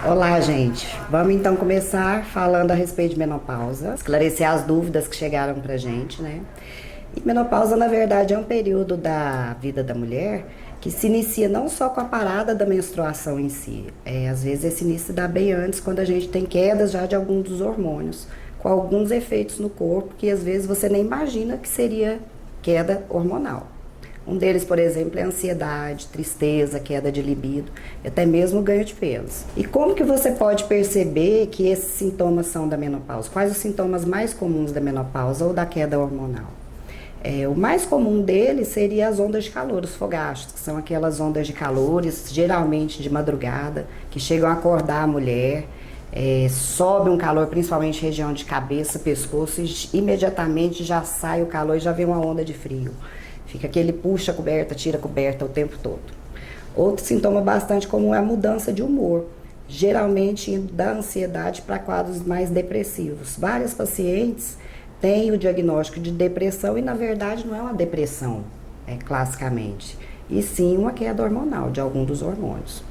Olá, gente. Vamos então começar falando a respeito de menopausa, esclarecer as dúvidas que chegaram pra gente, né? E menopausa, na verdade, é um período da vida da mulher que se inicia não só com a parada da menstruação em si. Às vezes esse início se dá bem antes, quando a gente tem quedas já de alguns dos hormônios, com alguns efeitos no corpo que às vezes você nem imagina que seria queda hormonal. Um deles, por exemplo, é a ansiedade, tristeza, queda de libido, e até mesmo ganho de peso. E como que você pode perceber que esses sintomas são da menopausa? Quais os sintomas mais comuns da menopausa ou da queda hormonal? O mais comum deles seria as ondas de calor, os fogachos, que são aquelas ondas de calores, geralmente de madrugada, que chegam a acordar a mulher. Sobe um calor, principalmente região de cabeça, pescoço, e imediatamente já sai o calor e já vem uma onda de frio. Fica aquele puxa a coberta, tira a coberta o tempo todo. Outro sintoma bastante comum é a mudança de humor, geralmente indo da ansiedade para quadros mais depressivos. Várias pacientes têm o diagnóstico de depressão e, na verdade, não é uma depressão, classicamente, e sim uma queda hormonal de algum dos hormônios.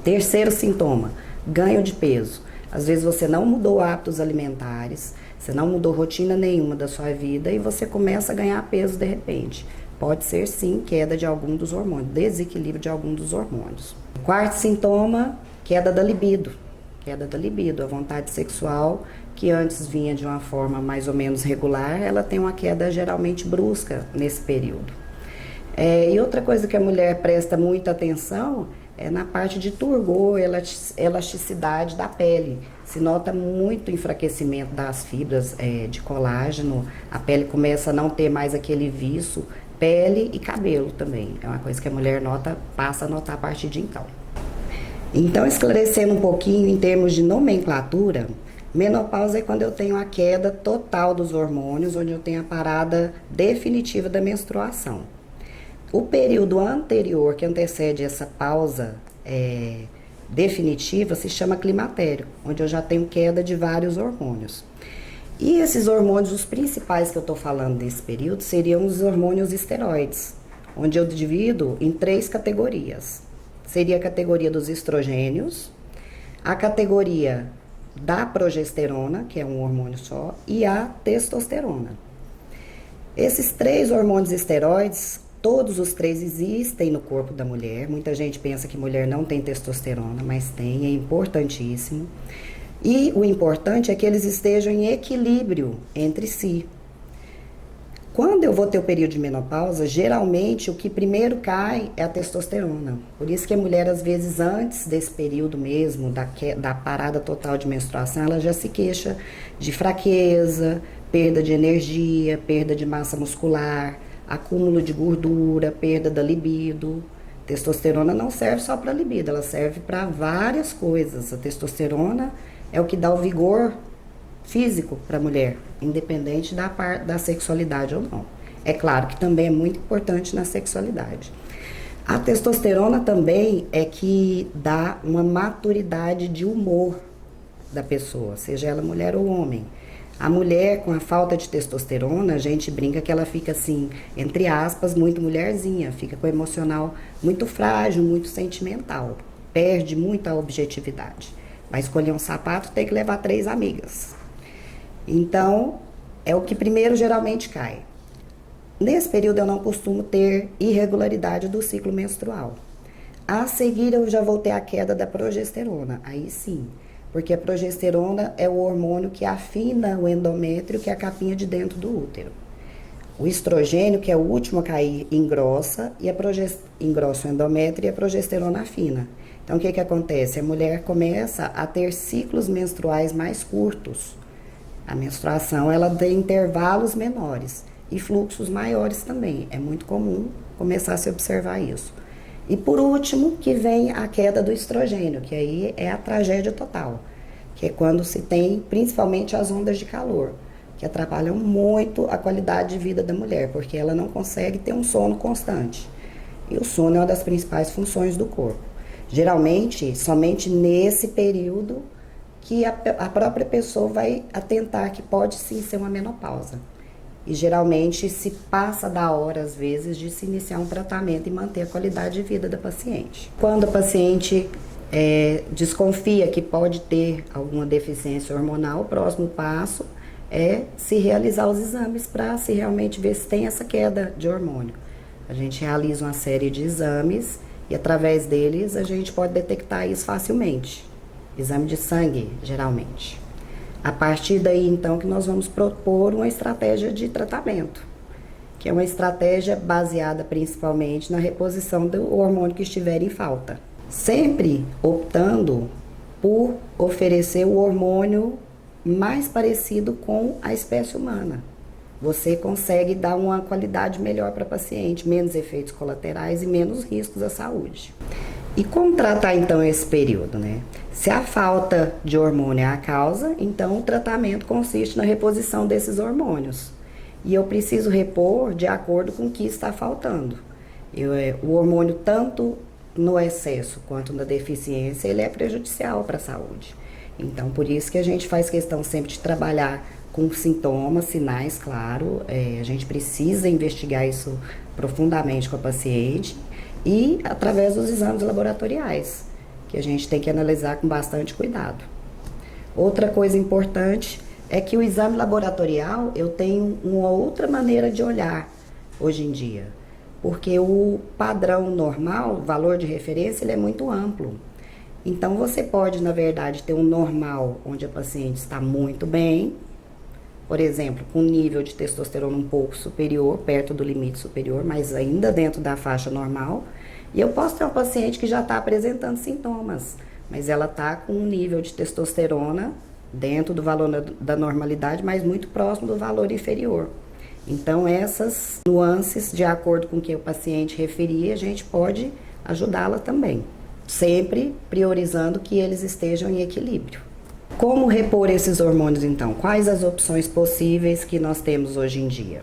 Terceiro sintoma, ganho de peso. Às vezes você não mudou hábitos alimentares, você não mudou rotina nenhuma da sua vida e você começa a ganhar peso de repente. Pode ser sim queda de algum dos hormônios, desequilíbrio de algum dos hormônios. Quarto sintoma, queda da libido. Queda da libido, a vontade sexual, que antes vinha de uma forma mais ou menos regular, ela tem uma queda geralmente brusca nesse período. E outra coisa que a mulher presta muita atenção é na parte de turgor, elasticidade da pele. Se nota muito enfraquecimento das fibras de colágeno, a pele começa a não ter mais aquele viço, pele e cabelo também. É uma coisa que a mulher passa a notar a partir de então. Então, esclarecendo um pouquinho em termos de nomenclatura, menopausa é quando eu tenho a queda total dos hormônios, onde eu tenho a parada definitiva da menstruação. O período anterior, que antecede essa pausa definitiva, se chama climatério, onde eu já tenho queda de vários hormônios. E esses hormônios, os principais que eu estou falando nesse período, seriam os hormônios esteroides, onde eu divido em 3 categorias. Seria a categoria dos estrogênios, a categoria da progesterona, que é um hormônio só, e a testosterona. Esses 3 hormônios esteroides, todos os 3 existem no corpo da mulher. Muita gente pensa que mulher não tem testosterona, mas tem, é importantíssimo. E o importante é que eles estejam em equilíbrio entre si. Quando eu vou ter o período de menopausa, geralmente o que primeiro cai é a testosterona. Por isso que a mulher, às vezes, antes desse período mesmo, da parada total de menstruação, ela já se queixa de fraqueza, perda de energia, perda de massa muscular, acúmulo de gordura, perda da libido. Testosterona não serve só para libido, ela serve para várias coisas. A testosterona é o que dá o vigor físico para a mulher, independente da sexualidade ou não. É claro que também é muito importante na sexualidade. A testosterona também é que dá uma maturidade de humor da pessoa, seja ela mulher ou homem. A mulher com a falta de testosterona, a gente brinca que ela fica assim, entre aspas, muito mulherzinha, fica com o emocional muito frágil, muito sentimental, perde muita objetividade. Vai escolher um sapato, tem que levar 3 amigas. Então, é o que primeiro geralmente cai. Nesse período eu não costumo ter irregularidade do ciclo menstrual. A seguir eu já vou ter a queda da progesterona, aí sim. Porque a progesterona é o hormônio que afina o endométrio, que é a capinha de dentro do útero. O estrogênio, que é o último a cair, engrossa, engrossa o endométrio e a progesterona afina. Então, o que acontece? A mulher começa a ter ciclos menstruais mais curtos. A menstruação, ela tem intervalos menores e fluxos maiores também. É muito comum começar a se observar isso. E por último, que vem a queda do estrogênio, que aí é a tragédia total, que é quando se tem principalmente as ondas de calor, que atrapalham muito a qualidade de vida da mulher, porque ela não consegue ter um sono constante. E o sono é uma das principais funções do corpo. Geralmente, somente nesse período que a própria pessoa vai atentar que pode sim ser uma menopausa. E geralmente se passa da hora, às vezes, de se iniciar um tratamento e manter a qualidade de vida da paciente. Quando a paciente desconfia que pode ter alguma deficiência hormonal, o próximo passo é se realizar os exames para se realmente ver se tem essa queda de hormônio. A gente realiza uma série de exames e através deles a gente pode detectar isso facilmente. Exame de sangue, geralmente. A partir daí, então, que nós vamos propor uma estratégia de tratamento, que é uma estratégia baseada principalmente na reposição do hormônio que estiver em falta. Sempre optando por oferecer o hormônio mais parecido com a espécie humana. Você consegue dar uma qualidade melhor para o paciente, menos efeitos colaterais e menos riscos à saúde. E como tratar então esse período, né? Se a falta de hormônio é a causa, então o tratamento consiste na reposição desses hormônios. E eu preciso repor de acordo com o que está faltando. O hormônio, tanto no excesso quanto na deficiência, ele é prejudicial para a saúde. Então, por isso que a gente faz questão sempre de trabalhar com sintomas, sinais, claro. A gente precisa investigar isso profundamente com a paciente e através dos exames laboratoriais, que a gente tem que analisar com bastante cuidado. Outra coisa importante é que o exame laboratorial, eu tenho uma outra maneira de olhar hoje em dia, porque o padrão normal, o valor de referência, ele é muito amplo. Então, você pode, na verdade, ter um normal onde a paciente está muito bem, por exemplo, com nível de testosterona um pouco superior, perto do limite superior, mas ainda dentro da faixa normal. E eu posso ter uma paciente que já está apresentando sintomas, mas ela está com um nível de testosterona dentro do valor da normalidade, mas muito próximo do valor inferior. Então, essas nuances, de acordo com o que o paciente referia, a gente pode ajudá-la também, sempre priorizando que eles estejam em equilíbrio. Como repor esses hormônios, então? Quais as opções possíveis que nós temos hoje em dia?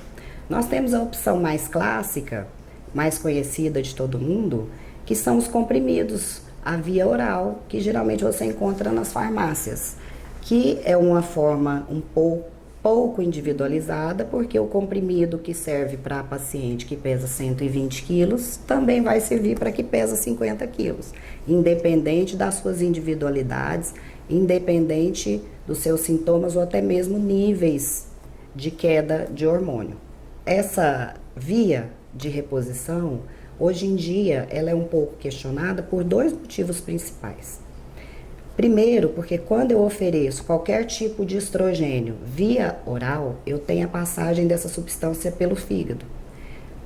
Nós temos a opção mais clássica, mais conhecida de todo mundo, que são os comprimidos, a via oral, que geralmente você encontra nas farmácias, que é uma forma um pouco individualizada, porque o comprimido que serve para a paciente que pesa 120 quilos também vai servir para que pesa 50 quilos, independente das suas individualidades, independente dos seus sintomas ou até mesmo níveis de queda de hormônio. Essa via de reposição, hoje em dia, ela é um pouco questionada por dois motivos principais. Primeiro, porque quando eu ofereço qualquer tipo de estrogênio via oral, eu tenho a passagem dessa substância pelo fígado.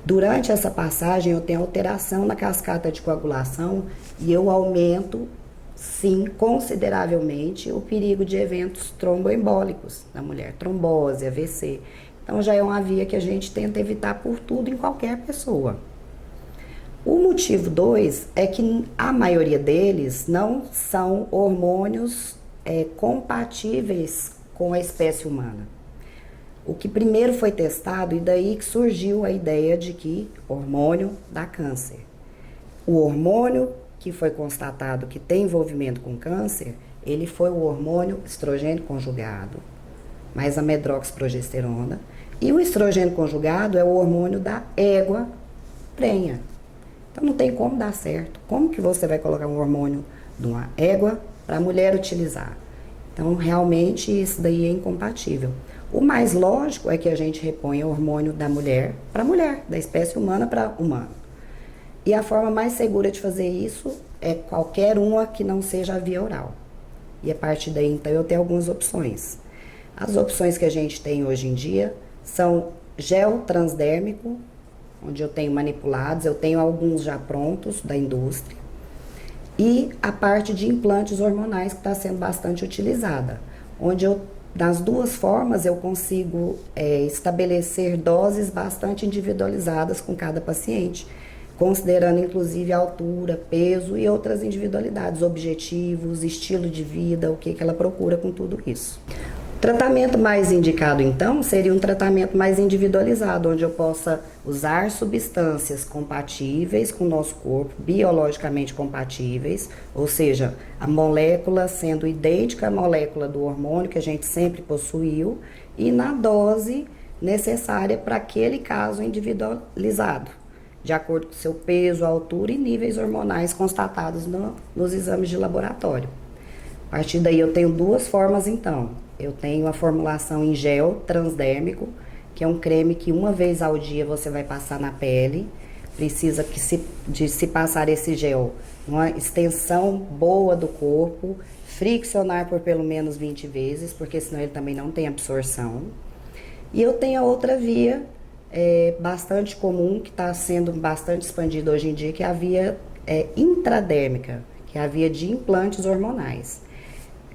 Durante essa passagem, eu tenho alteração na cascata de coagulação e eu aumento, sim, consideravelmente o perigo de eventos tromboembólicos na mulher, trombose, AVC. Então, já é uma via que a gente tenta evitar por tudo em qualquer pessoa. O motivo 2 é que a maioria deles não são hormônios compatíveis com a espécie humana. O que primeiro foi testado, e daí que surgiu a ideia de que hormônio dá câncer. O hormônio que foi constatado que tem envolvimento com câncer, ele foi o hormônio estrogênio conjugado, mais a medroxprogesterona. E o estrogênio conjugado é o hormônio da égua prenha. Então não tem como dar certo. Como que você vai colocar um hormônio de uma égua para a mulher utilizar? Então realmente isso daí é incompatível. O mais lógico é que a gente reponha o hormônio da mulher para mulher, da espécie humana para humano. E a forma mais segura de fazer isso é qualquer uma que não seja a via oral. E a partir daí, então, eu tenho algumas opções. As opções que a gente tem hoje em dia são gel transdérmico, onde eu tenho manipulados, eu tenho alguns já prontos da indústria, e a parte de implantes hormonais que está sendo bastante utilizada, onde eu, das duas formas, eu consigo estabelecer doses bastante individualizadas com cada paciente, considerando inclusive a altura, peso e outras individualidades, objetivos, estilo de vida, o que ela procura com tudo isso. O tratamento mais indicado, então, seria um tratamento mais individualizado, onde eu possa usar substâncias compatíveis com o nosso corpo, biologicamente compatíveis, ou seja, a molécula sendo idêntica à molécula do hormônio que a gente sempre possuiu e na dose necessária para aquele caso individualizado. de acordo com o seu peso, altura e níveis hormonais constatados nos exames de laboratório. A partir daí eu tenho duas formas então. Eu tenho a formulação em gel transdérmico, que é um creme que uma vez ao dia você vai passar na pele. Precisa de se passar esse gel uma extensão boa do corpo, friccionar por pelo menos 20 vezes, porque senão ele também não tem absorção. E eu tenho a outra via, bastante comum, que está sendo bastante expandida hoje em dia, que é a via intradérmica, que é a via de implantes hormonais.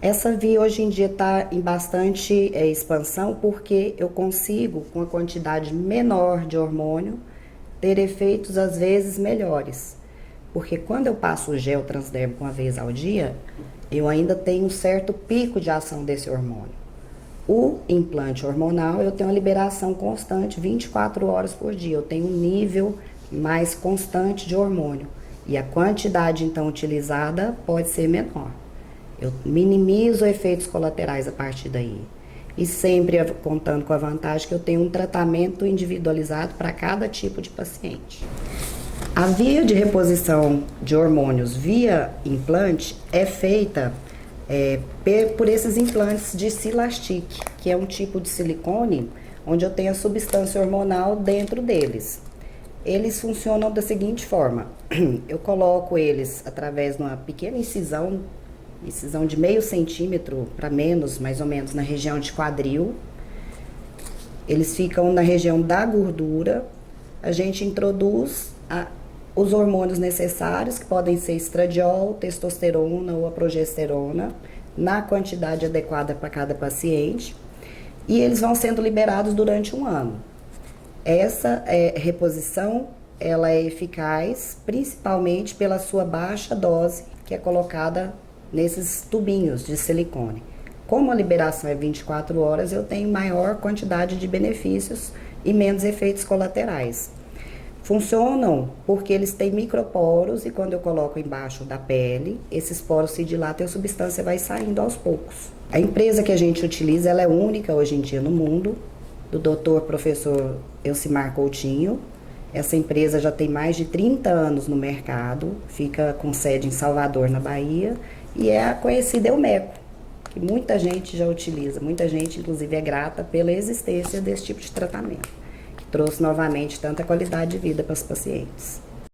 Essa via hoje em dia está em bastante expansão, porque eu consigo, com a quantidade menor de hormônio, ter efeitos às vezes melhores. Porque quando eu passo o gel transdérmico uma vez ao dia, eu ainda tenho um certo pico de ação desse hormônio. O implante hormonal, eu tenho uma liberação constante 24 horas por dia. Eu tenho um nível mais constante de hormônio. E a quantidade, então, utilizada pode ser menor. Eu minimizo efeitos colaterais a partir daí. E sempre contando com a vantagem que eu tenho um tratamento individualizado para cada tipo de paciente. A via de reposição de hormônios via implante é feita por esses implantes de Silastic, que é um tipo de silicone onde eu tenho a substância hormonal dentro deles. Eles funcionam da seguinte forma: eu coloco eles através de uma pequena incisão de meio centímetro para menos, mais ou menos na região de quadril. Eles ficam na região da gordura. A gente introduz os hormônios necessários, que podem ser estradiol, testosterona ou a progesterona, na quantidade adequada para cada paciente, e eles vão sendo liberados durante um ano. Essa reposição, ela é eficaz principalmente pela sua baixa dose, que é colocada nesses tubinhos de silicone. Como a liberação é 24 horas, eu tenho maior quantidade de benefícios e menos efeitos colaterais. Funcionam porque eles têm microporos e quando eu coloco embaixo da pele, esses poros se dilatam e a substância vai saindo aos poucos. A empresa que a gente utiliza, ela é única hoje em dia no mundo, do Dr. Professor Elcimar Coutinho. Essa empresa já tem mais de 30 anos no mercado, fica com sede em Salvador, na Bahia, e é a conhecida Elmeco, que muita gente já utiliza, muita gente inclusive é grata pela existência desse tipo de tratamento, que trouxe novamente tanta qualidade de vida para os pacientes.